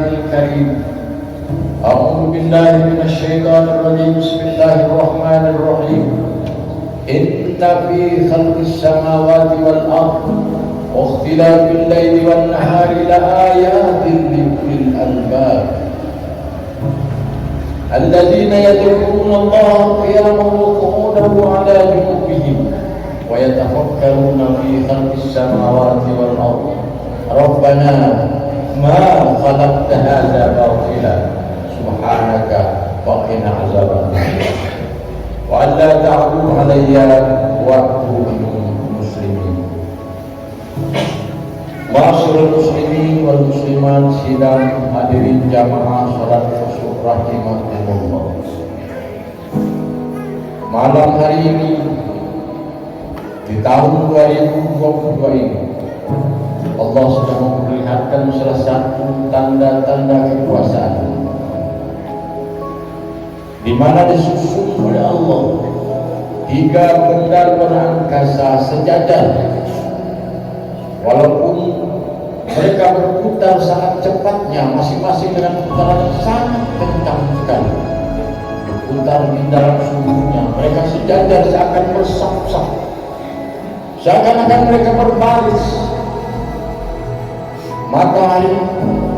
الكريم. أعوذ بالله من الشيطان الرجيم. بسم الله الرحمن الرحيم. إن في خلق السماوات والأرض واختلاف الليل والنهار لآيات لأولي الألباب الذين يذكرون الله قياما وقعودا وعلى جنوبهم ويتفكرون في خلق السماوات والأرض ربنا ما خلقت هذا باطلا سبحانك وقنا عذاب النار وألا تعدوا علي وأتوا مسلمين. Ma'asyiral muslimin wal muslimat sidang hadirin jamaah salat khusyuk rahimakumullah. Malam hari ini di tahun 2022 ini Allah sudah memperlihatkan salah satu tanda-tanda kekuasaan di mana disusun oleh Allah 3 benda berangkasa sejajar. Walaupun mereka berputar sangat cepatnya, masing-masing dengan putaran yang sangat kencang sekali, berputar di dalam sumbunya, mereka sejajar seakan bersaf-saf, seakan-akan mereka berbaris. Matahari,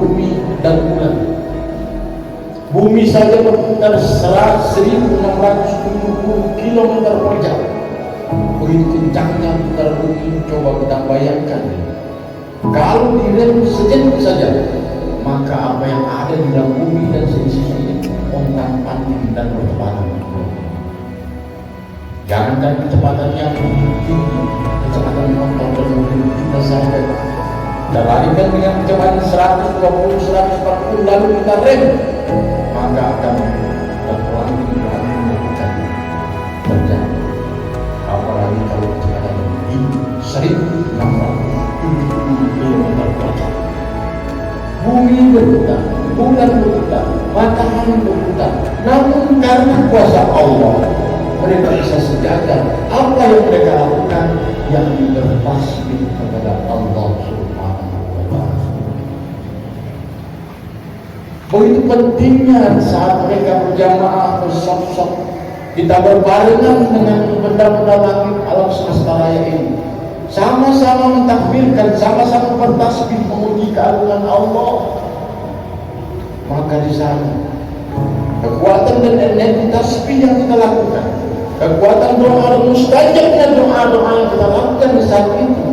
bumi, dan bulan. Bumi saja berputar 1.670 km per jam. Begitu kencangnya putar bumi, coba kita bayangkan. Kalau direm sejenak saja, maka apa yang ada di dalam bumi dan seisinya ontang-panting dan berkecepatan. Jangankan kecepatan yang tinggi, kecepatan motor dan mobil kita saja. Dan larikan dengan kecepatan 120-140 lalu kita rem, maka akan terpelanting melakukan terjadi. Apalagi kalau kecepatan tinggi 1.670 km per jam. Bumi berputar, bulan berputar, matahari berputar. Namun karena kuasa Allah, mereka bisa sejajar. Apa yang mereka lakukan? Yang bertasbih kepada Allah Subhanahu wa Ta'ala. Begitu pentingnya saat mereka berjamaah bersaf-saf, kita berbarengan dengan benda-benda langit alam semesta raya ini, sama-sama mentakbirkan, sama-sama bertasbih memuji keagungan Allah. Maka di sana kekuatan dan energi tasbih yang kita lakukan, kekuatan doa dan mustajabnya doa-doa yang kita lakukan di saat itu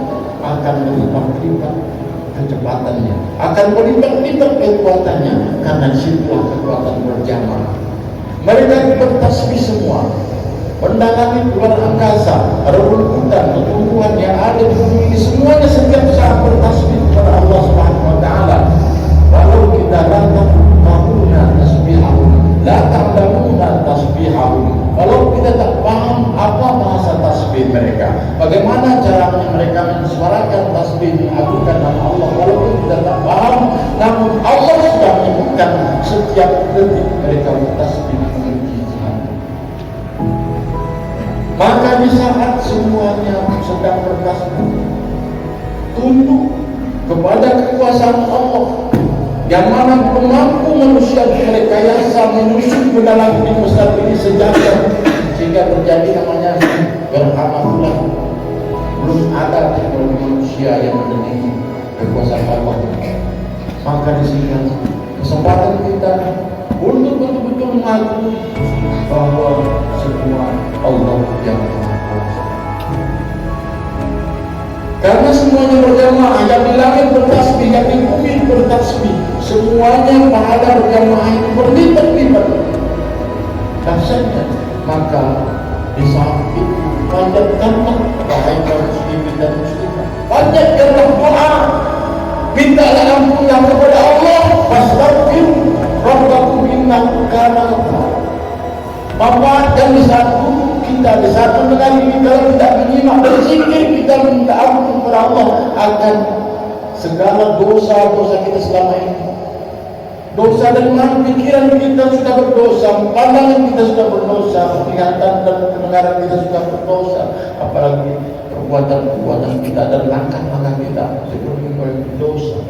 akan berlipat-lipat kecepatannya, akan berlipat-lipat kekuatannya, karena disitulah kekuatan berjamaah. Mereka bertasbih semua, benda langit, luar angkasa, rerumputan, tumbuhan yang ada di bumi ini, semuanya setiap saat bertasbih kepada Allah Subhanahu wa Ta'ala. Walau kita datang mahuna tasbihahum, la ta'lamuna tasbihahum. Kalau kita tak paham apa bahasa tasbih mereka, bagaimana caranya mereka mensuarakan tasbih mengagungkan nama Allah, walaupun kita tak paham, namun Allah sudah menyebutkan setiap detik mereka bertasbih. Maka di saat semuanya sedang bertasbih, tunduk kepada kekuasaan Allah yang mana belum mampu manusia merekayasa menyusun ke dalam bumi besar ini sejajar, sehingga terjadi namanya berhamatulah. Belum ada teknologi manusia yang menandingi kekuasaan Allah. Maka di sini kesempatan kita untuk betul-betul mengakui bahwa semua Allah yang Maha Kuasa. Karena semuanya berjamaah, yang di langit bertasbih, yang di bumi bertasbih, semuanya pahala berjamaah itu berlipat-lipat dahsyatnya. Maka di saat itu panjatkanlah wahai kaum muslimin dan muslimat, panjatkanlah doa, mintalah ampunan kepada Allah, fastaghfir rabbakum innahu kana ghafara. Manfaatkan di saat duduk kita, di saat mendengar kita, tidak menyimak berzikir, kita minta ampun kepada Allah akan segala dosa-dosa kita selama ini. Dosa dari mana? Pikiran kita sudah berdosa, pandangan kita sudah berdosa, penglihatan dan pendengaran kita sudah berdosa, apalagi perbuatan-perbuatan kita dan langkah-langkah kita sebelum berdosa.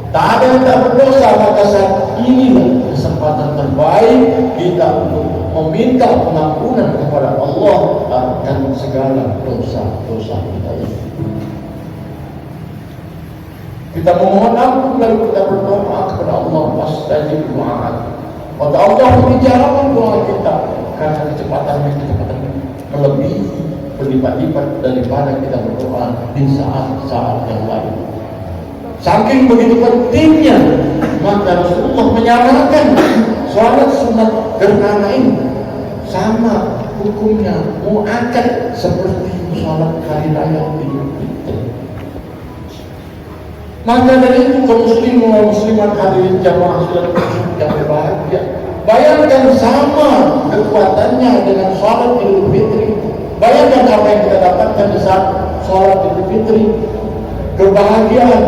Tak ada yang tak berdosa, maka saat inilah kesempatan terbaik kita untuk meminta pengampunan kepada Allah akan segala dosa-dosa kita ini. Kita memohon ampun lalu kita berdoa kepada Allah, fastajib doa. Maka Allah menjawab doa kita karena kecepatannya melebihi berlipat-lipat daripada kita berdoa di saat-saat yang lain. Saking begitu pentingnya, maka Rasulullah menyarankan sholat sunat gerhana ini sama hukumnya muakkad seperti sholat hari raya Idul Fitri. Maka dari itu kaum muslimin dan muslimat hadirin jamaah yang berbahagia, bayangkan sama kekuatannya dengan sholat Idul Fitri. Bayangkan apa yang kita dapatkan di saat sholat Idul Fitri: kebahagiaan,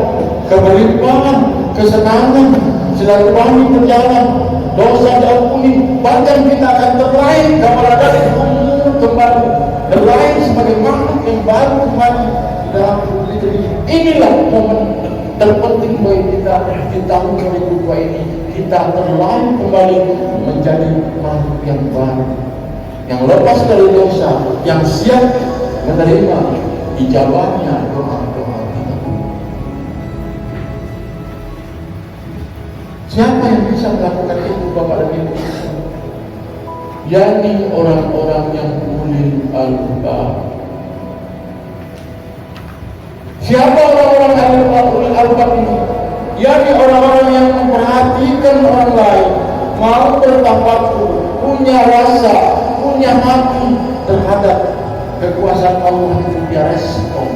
kemelimpahan, kesenangan, silaturahmi berjalan, dosa diampuni, bahkan kita akan terlahir dari umur kembali, terlahir sebagai makhluk yang baru kembali dalam Fitri. Inilah momen terpenting bagi kita di tahun 2002 ini. Kita terlahir kembali menjadi makhluk yang baru, yang lepas dari dosa, yang siap menerima ijabahnya doa-doa kita. Siapa yang bisa melakukan itu, Bapak dan Ibu? yakni orang-orang yang ulil albab. Siapa orang-orang yang ulil albab ini? Yakni orang-orang yang memperhatikan orang lain, mau bertafakur, punya rasa, punya hati terhadap kekuasaan Allah itu dia respon.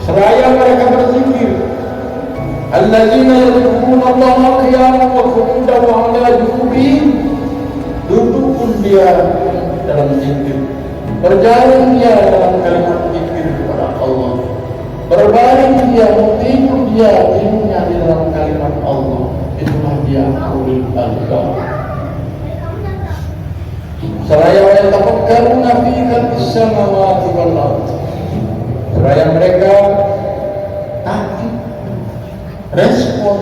Seraya mereka berzikir, alladzina yadhkuruna Allaha qiyaman wa qu'udan wa 'ala junubihim, duduk pun dia dalam zikir, berjalan dia dalam kalimat zikir kepada Allah, berbaring dia, tidur dia, tidurnya di dalam kalimat Allah. Itulah dia ulil albab. Seraya yatafakkaruna fi khalqis samawati wal ardh, seraya mereka takut respon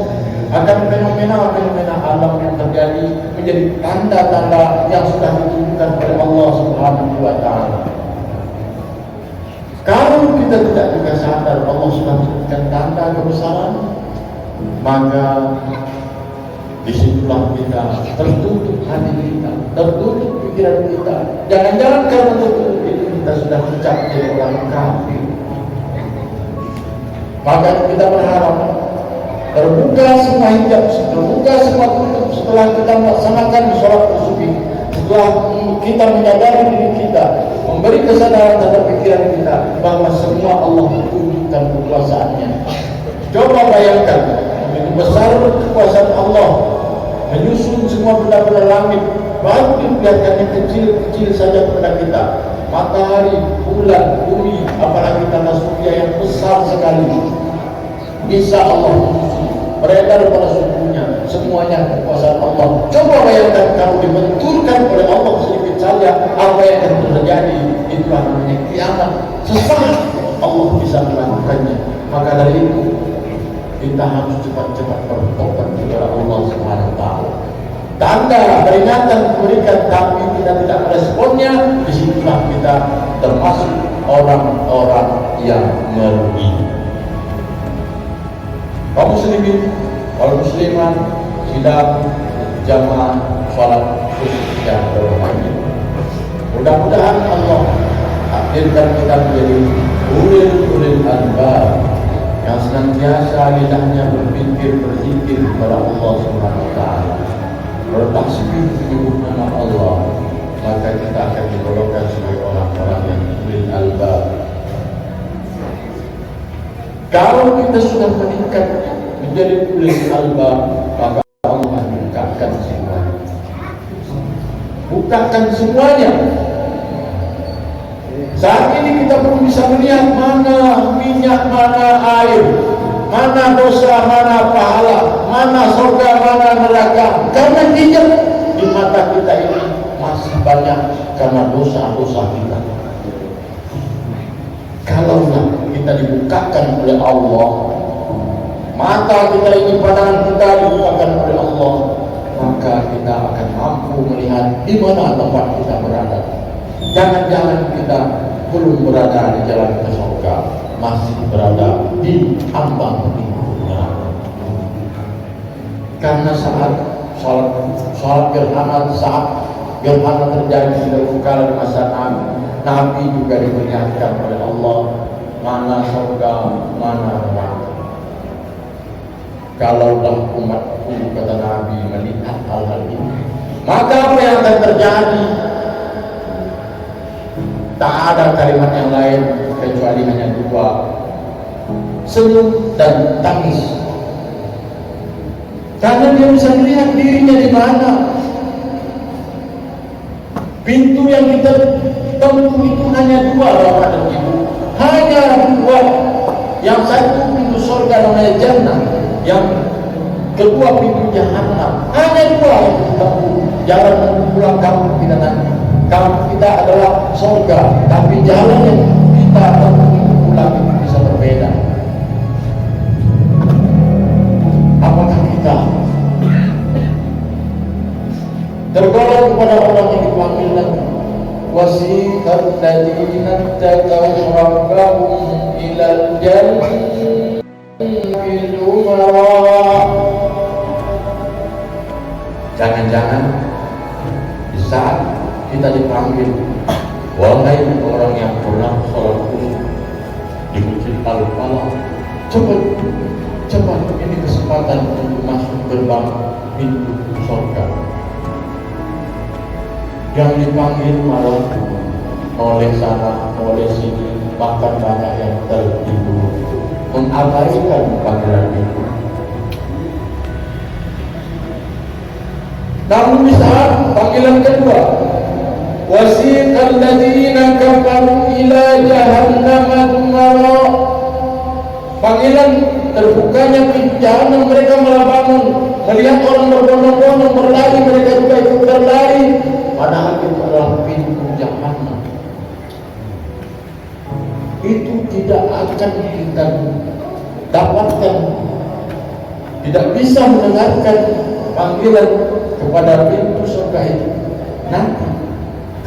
akan fenomena-fenomena alam yang terjadi menjadi tanda-tanda yang sudah ditunjukkan oleh Allah Subhanahu wa Ta'ala. Kalau kita tidak juga sadar Allah sudah menunjukkan tanda kebesaran, maka disitulah kita tertutup hati kita, tertutup pikiran kita. Jangan-jangan karena tertutup itu kita sudah dicap jadi orang kafir. Maka kita berharap terbuka semua hijab, terbuka semua tutup setelah kita melaksanakan sholat subuh, setelah kita menyadari diri kita, memberi kesadaran terhadap pikiran kita bahwa semua Allah tunjukkan kekuasaannya. Coba bayangkan begitu besar kekuasaan Allah menyusun semua benda-benda langit, baru dibiarkannya kecil-kecil saja kepada kita. Matahari, bulan, bumi, apalagi tanah surya yang besar sekali, bisa Allah menyusun, beredar pada sukunya, semuanya kekuasaan Allah. Coba bayangkan kalau dibenturkan oleh Allah sedikit saja, apa yang akan terjadi? Itulah namanya kiamat. Sesaat Allah bisa melakukannya. Maka dari itu kita harus cepat-cepat bertobat kepada Allah Subhanahu wa Ta'ala. Tanda peringatan diberikan tapi kita tidak meresponnya, disitulah kita termasuk orang-orang yang merugi. Kaum muslimin, kaum muslimat, sidang jamaah salat khusus yang berbahagia. Mudah-mudahan Allah takdirkan kita menjadi ulil albab yang senantiasa lidahnya berpikir, berzikir kepada Allah Subhanahu wa Ta'ala, bertasbih menyebut nama Allah, maka kita akan digolongkan sebagai orang-orang yang ulil albab. Kalau kita sudah meningkat menjadi ulil albab, maka Allah bukakan semuanya. Bukakan semuanya. Saat ini kita belum bisa melihat mana minyak, mana air, mana dosa, mana pahala, mana surga, mana neraka. Karena hijab di mata kita ini masih banyak karena dosa-dosa kita. Kalaulah kita dibukakan oleh Allah, mata kita ini, pandangan kita dibukakan oleh Allah, maka kita akan mampu melihat di mana tempat kita berada. Jangan-jangan kita belum berada di jalan ke surga, masih berada di ambang pintu neraka. Karena saat sholat gerhana, saat gerhana terjadi di kala masa Nabi juga diperingatkan oleh Allah, mana surga, mana neraka. Kalaulah umatku, kata Nabi, melihat hal-hal ini, maka apa yang akan terjadi? Tak ada kalimat yang lain kecuali hanya dua, senyum dan tangis. Karena dia bisa melihat dirinya di mana. Pintu yang kita tempuh itu hanya dua, Bapak dan Ibu. Hanya dua. Yang satu pintu surga namanya jannah, yang kedua pintu jahannam. Hanya dua yang kita tempuh. Jalan pulang kampung kita nanti. Kampung kita adalah surga, tapi jalan yang kita tempuh pulang itu bisa berbeda. Apakah kita tergolong kepada orang yang dipanggil nanti? Wasiqal ladzina taqaw rabbahum ilal jannati zumara. Jangan-jangan di saat kita dipanggil, wahai orang yang pernah sholat khusyuk di masjid Al-Falah, cepat ini kesempatan untuk masuk gerbang pintu surga. Yang dipanggil malah oleh sana, oleh sini, bahkan banyak yang tertidur, mengabaikan panggilan itu. Namun di saat panggilan kedua, wasiqal ladzina kafaru ila jahannama zumara, panggilan terbukanya pintu jahanam, mereka malah bangun, melihat orang berbondong-bondong berlari, mereka juga ikut berlari, padahal itu adalah pintu jahanam. Itu tidak akan kita dapatkan, tidak bisa mendengarkan panggilan kepada pintu surga itu nanti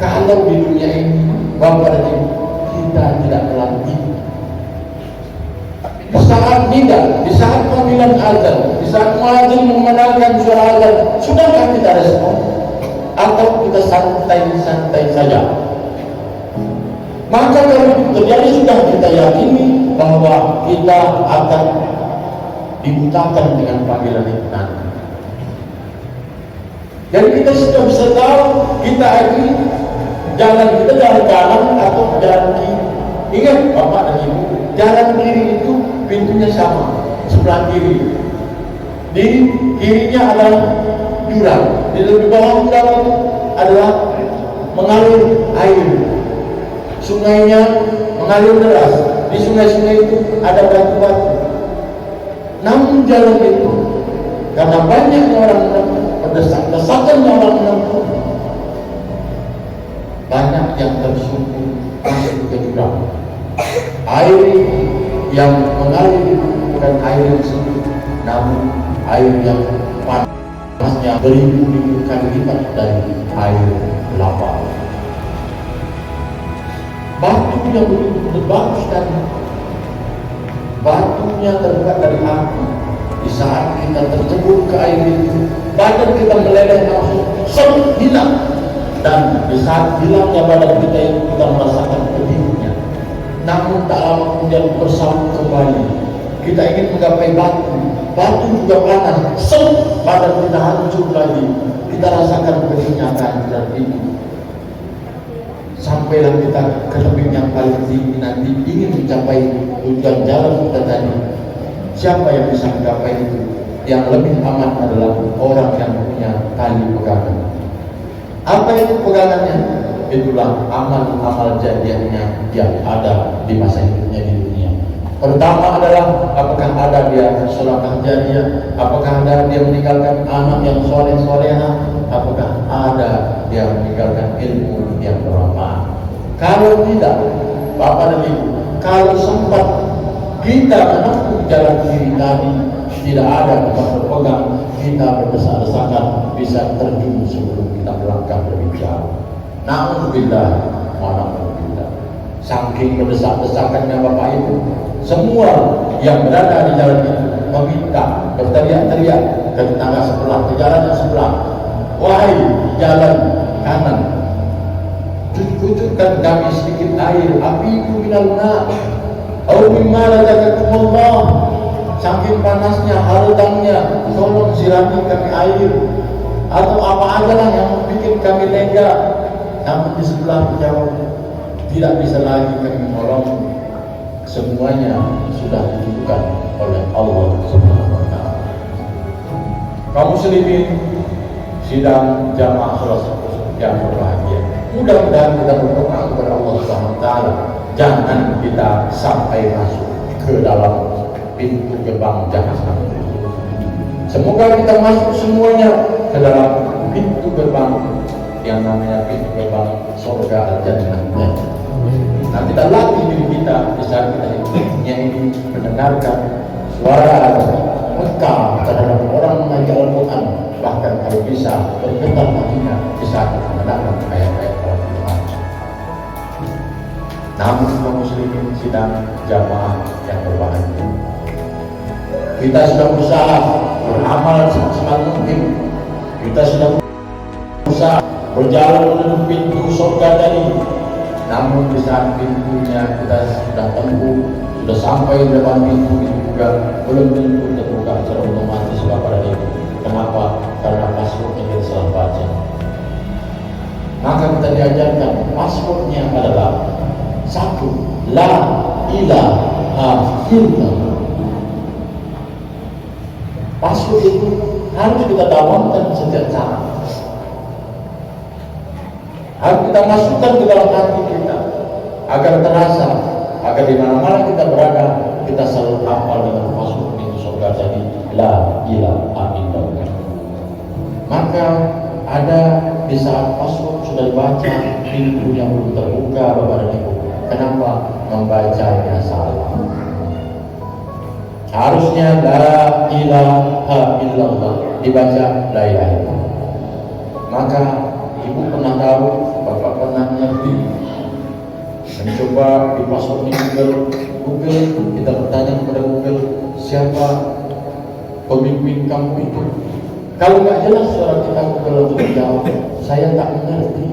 kalau di dunia ini, Bapak dan Ibu, kita tidak melatih. Di saat nida, di saat panggilan azan, di saat muadzin memandangkan suara azan, sudahkah kita respon? Atau kita santai-santai saja? Maka kalau itu terjadi, sudah kita yakini bahwa kita akan dibutakan dengan panggilan itu nanti. Jadi kita sudah bisa tahu kita ini jalan kita jalan kanan atau jalan kiri. Ingat Bapak dan Ibu, jalan kiri itu pintunya sama, sebelah kiri. Di kirinya adalah jurang, di bawah jurang itu adalah mengalir air. Sungainya mengalir deras. Di sungai-sungai itu ada batu-batu. Namun jalan itu, karena banyaknya orang berdesak-desakan orang menempuh, banyak yang tersungkur masuk ke jurang. Air yang mengalir bukan air yang sedikit, namun air yang panasnya beribu-ribu kali lipat dari air lava. Batu yang begitu bagus tadi, batunya terbuat dari api. Di saat kita tercebur ke air itu, badan kita meleleh langsung hilang. Dan di saat hilangnya badan kita itu, kita merasakan pedihnya. Namun tak lama kemudian bersambung kembali. Kita ingin menggapai batu, batu juga panas, badan kita hancur lagi. Kita rasakan pedihnya dan ini. Sampailah kita ke tebing yang paling tinggi nanti, ingin mencapai tujuan jalan kita tadi. Siapa yang bisa menggapai itu? Yang lebih aman adalah orang yang punya tali pegangan. Apa itu pegangannya? Itulah amal-amal jariahnya yang ada di masa hidupnya di dunia. Pertama adalah apakah ada dia sedekah jariah, apakah ada dia meninggalkan anak yang soleh-soleha, apakah ada dia meninggalkan ilmu yang bermanfaat. Kalau tidak, Bapak dan Ibu, kalau sempat kita menempuh jalan kiri tadi, tidak ada tempat berpegang, kita berdesak-desakan bisa terjun sebelum kita melangkah lebih jauh. Na'udzubillah, saking berdesak-desakannya Bapak Ibu, semua yang berada di jalan itu meminta, berteriak-teriak ke tetangga sebelah, ke jalan yang sebelah, wahai jalan kanan, kucurkan kami sedikit air, abiku minal na' au mimma razaqakumullah, saking panasnya, halutannya, tolong sirami kami air, atau apa aja lah yang bikin kami lega. Namun di sebelah jauh tidak bisa lagi kami menolong, semuanya sudah ditentukan oleh Allah Subhanahu wa Ta'ala. Kaum muslimin sidang jamaah salat yang berbahagia, mudah-mudahan kita berdoa kepada Allah Subhanahu wa Ta'ala, jangan kita sampai masuk ke dalam pintu gerbang jahanam. Semoga kita masuk semuanya ke dalam pintu gerbang yang namanya pintu gerbang surga al-jannah. Nah, kita latih diri kita bisa kita ini mendengarkan suara Mekah terhadap orang mengaji Al-Quran, bahkan kalau bisa bergetar hatinya bisa mendengarkan ayat-ayat Al-Quran. Namun kaum muslimin sidang jamaah yang berbahagia, kita sudah berusaha beramal semaksimal mungkin, kita sudah berusaha berjalan menuju pintu surga tadi. Namun di saat pintunya kita sudah tempuh, sudah sampai di depan pintu itu juga belum tentu terbuka secara otomatis Bapak dan Ibu. Kenapa? Karena passwordnya kita salah baca. Maka kita diajarkan passwordnya adalah satu, la ilaha illallah. Password itu harus kita dalamkan setiap saat, harus kita masukkan ke dalam hati kita agar terasa, agar di mana-mana kita berada kita selalu hafal dengan password pintu surga tadi, la ilaha illallah. Maka ada di saat password sudah dibaca, pintu yang belum terbuka Bapak dan Ibu. Kenapa? Membacanya salah. Harusnya la ilaha illallah dibaca la ilaha illallah. Maka Ibu pernah tahu, Bapak pernah ngerti, mencoba di password di Google, kita bertanya kepada Google, siapa pemimpin kamu itu? Kalau nggak jelas suara kita, Google langsung menjawab, saya tak mengerti.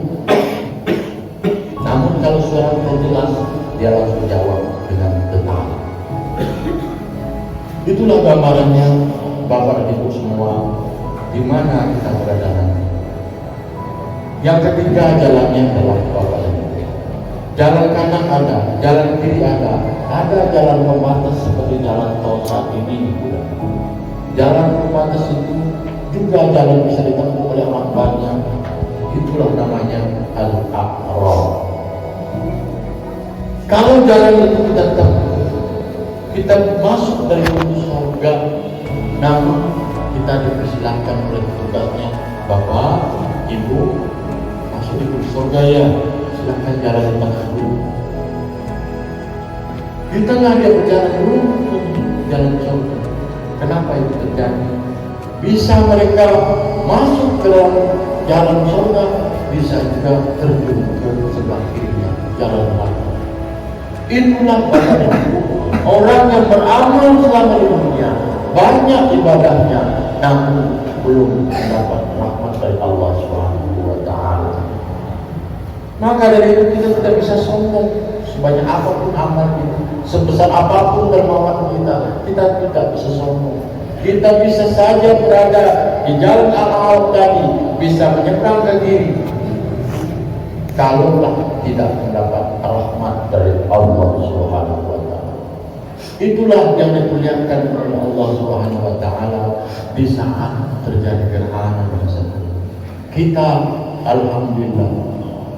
Namun kalau suara kita jelas, dia langsung jawab dengan benar. Itulah gambarannya Bapak dan Ibu semua, di mana kita berada nanti. Yang ketiga jalannya adalah Bapak dan Ibu. Jalan kanan ada, jalan kiri ada jalan pembatas seperti jalan tol saat ini. Jalan pembatas itu juga jalan bisa ditempuh oleh orang banyak. Itulah namanya al-aqrab. Kalau jalan itu kita tempuh, kita masuk dari pintu surga, namun kita dipersilakan oleh petugasnya, Bapak, Ibu, masuk di pintu surga ya, silakan jalan di tengah dulu. Di tengah dia berjalan dulu, jalan surga. Kenapa itu terjadi? Bisa mereka masuk ke dalam jalan surga, bisa juga terjun ke sebelah kirinya, jalan neraka. Itulah Bapak dan Ibu, orang yang beramal selama di dunia, banyak ibadahnya, namun belum mendapat rahmat dari Allah Subhanahu wa Ta'ala. Maka dari itu kita tidak bisa sombong. Sebanyak apapun amal kita, sebesar apapun dermawan kita tidak bisa sombong. Kita bisa saja berada di jalan al-haq tadi, bisa menyeberang ke kiri, kalaulah tidak mendapat rahmat dari Allah Subhanahu wa Ta'ala. Itulah yang diperlihatkan oleh Allah Subhanahu wa Ta'ala di saat terjadi gerhana bulan. Kita alhamdulillah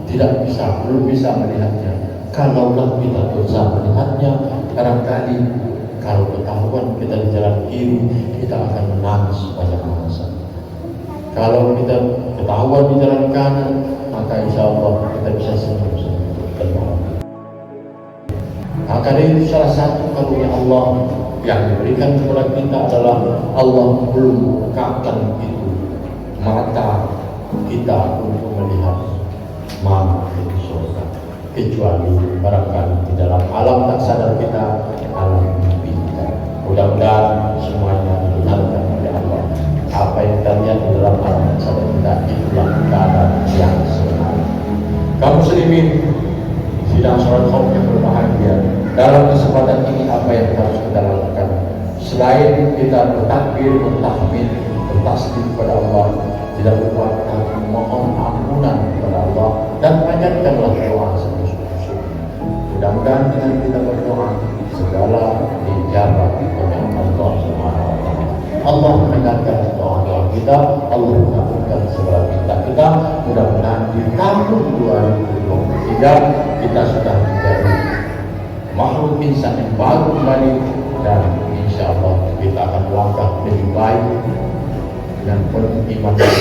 belum bisa melihatnya. Kalaulah kita bisa melihatnya, barangkali kalau ketahuan kita di jalan kiri, kita akan menangis banyak masa. Kalau kita ketahuan di jalan kanan, maka insya Allah kita bisa senyum-senyum dan bahagia. Maka dari itu salah satu karunia Allah yang diberikan kepada kita adalah Allah belum bukakan itu mata kita untuk melihat mana itu surga, kecuali barangkali di dalam alam tak sadar kita, alam mimpi kita. Mudah-mudahan semuanya dibenarkan oleh Allah. Apa yang kita lihat di dalam alam tak sadar kita, itulah keadaan yang sebenarnya. Kaum muslimin sidang sholat khauf yang berbahagia, dalam kesempatan ini apa yang harus kita lakukan selain kita bertakbir, bertahmid, bertasbih kepada Allah, tidak lupa kita memohon ampunan kepada Allah dan panjatkanlah doa sungguh-sungguh. Mudah-mudahan dengan kita berdoa segala dijawab oleh Allah Subhanahu wa taala. Allah mendengarkan doa-doa kita, Allah mengabulkan segala minta kita. Mudah-mudahan di tahun 2023 kita sudah menjadi makhluk insan yang baru kembali, dan insya Allah kita akan melangkah lebih baik dengan penuh iman dan